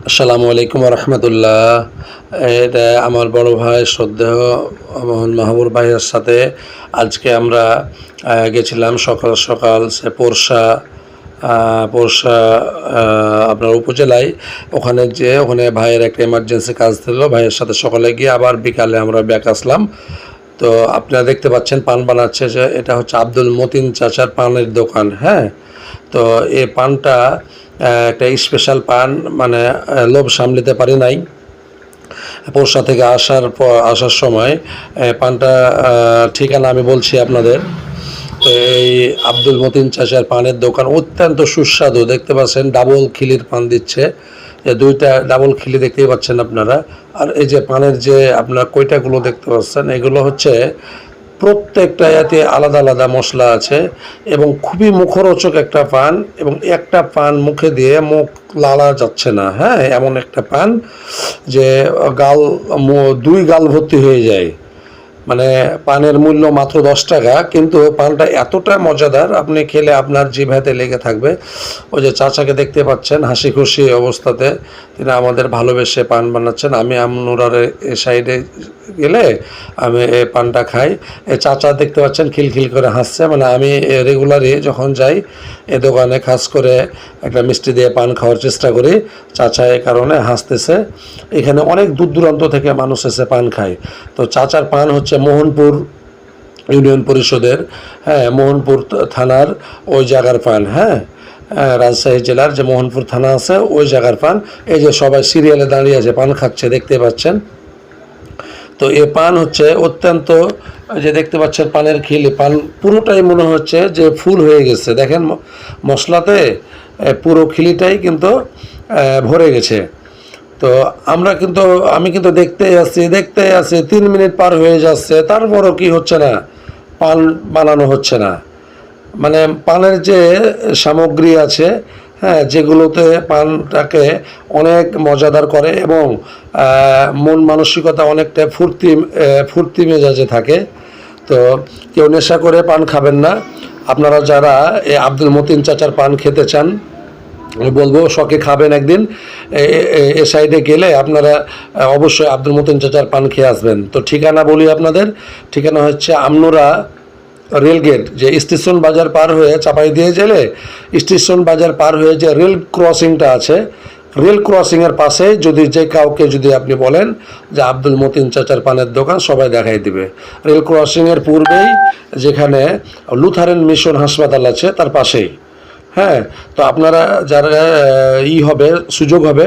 আসসালামু আলাইকুম রহমতুল্লাহ। এটা আমার বড় ভাই শ্রদ্ধেয় মোহন মাহবুব ভাইয়ের সাথে আজকে আমরা গেছিলাম সকাল সকাল সে পোরশা আপনার উপজেলায়। ওখানে ভাইয়ের একটা এমার্জেন্সি কাজ ছিল, ভাইয়ের সাথে সকালে গিয়ে আবার বিকালে আমরা ব্যাক আসলাম। তো আপনারা দেখতে পাচ্ছেন পান বানাচ্ছে, যে এটা হচ্ছে আব্দুল মতিন চাচার পানের দোকান। হ্যাঁ, তো এই পানটা একটা স্পেশাল পান, মানে লোভ সামলাতে পারি নাই। পোরশা থেকে আসার সময় পানটা ঠিকানা আমি বলছি আপনাদের। তো এই আব্দুল মতিন চাচার পানের দোকান অত্যন্ত সুস্বাদু। দেখতে পাচ্ছেন ডাবল খিলির পান দিচ্ছে, যে দুইটা ডাবল খিলি দেখতেই পাচ্ছেন আপনারা। আর এই যে পানের যে আপনার কয়টাগুলো দেখতে পাচ্ছেন, এগুলো হচ্ছে প্রত্যেকটা এতে আলাদা আলাদা মশলা আছে এবং খুবই মুখরোচক একটা পান, এবং একটা পান মুখে দিয়ে মুখ লালা যাচ্ছে না। হ্যাঁ, এমন একটা পান যে দুই গাল ভর্তি হয়ে যায়। মানে পানের মূল্য মাত্র 10 টাকা, কিন্তু পানটা এতটা মজাদার, আপনি খেলে আপনার জিভে লেগে থাকবে। ওই যে চাচাকে দেখতে পাচ্ছেন হাসি খুশি অবস্থাতে, তিনি আমাদের ভালোবেসে পান বানাচ্ছেন। আমি আমনুরার এ সাইডে গেলে আমি এই পানটা খাই। এই চাচা দেখতে পাচ্ছেন খিলখিল করে হাসছে, মানে আমি রেগুলারই যখন যাই এ দোকানে খাস করে একটা মিষ্টি দিয়ে পান খাওয়ার চেষ্টা করি। চাচা এই কারণে হাসতেছে। এখানে অনেক দূর দূরান্ত থেকে মানুষ এসে পান খায়। তো চাচার পান হচ্ছে মোহনপুর ইউনিয়ন পরিষদের, হ্যাঁ, মোহনপুর থানার ওই জায়গার পান। হ্যাঁ, রাজশাহী জেলার যে মোহনপুর থানা আছে ওই জায়গার পান। এই যে সবাই সিরিয়ালে দাঁড়িয়ে আছে পান খাচ্ছে, দেখতে পাচ্ছেন। তো এ পান হচ্ছে অত্যন্ত, যে দেখতে পাচ্ছেন পানের খিলি, পান পুরোটাই মনে হচ্ছে যে ফুল হয়ে গেছে। দেখেন মশলাতে পুরো খিলিটাই কিন্তু ভরে গেছে। তো আমি কিন্তু দেখতেই আছি 3 মিনিট পার হয়ে যাচ্ছে, তারপরও কি হচ্ছে না, পান বানানো হচ্ছে না। মানে পানের যে সামগ্রী আছে, হ্যাঁ, যেগুলোতে পানটাকে অনেক মজাদার করে এবং মন মানসিকতা অনেকটা ফুর্তি মেজাজে থাকে। তো কেউ নেশা করে পান খাবেন না। আপনারা যারা এই আব্দুল মতিন চাচার পান খেতে চান, আমি বলবো শখে খাবেন একদিন। এ সাইডে গেলে আপনারা অবশ্যই আব্দুল মতিন চাচার পান খেয়ে আসবেন। তো ঠিকানা বলি আপনাদের, ঠিকানা হচ্ছে আমনুরা রেলগেট, যে স্টেশন বাজার পার হয়ে চাপাই দিয়ে গেলে স্টেশন বাজার পার হয়ে যে রেল ক্রসিংটা আছে, রেল ক্রসিংয়ের পাশে কাউকে যদি আপনি বলেন যে আব্দুল মতিন চাচার পানের দোকান, সবাই দেখাই দিবে। রেল ক্রসিংয়ের পূর্বেই যেখানে লুথারেন মিশন হাসপাতাল আছে তার পাশেই। হ্যাঁ, তো আপনারা যারা সুযোগ হবে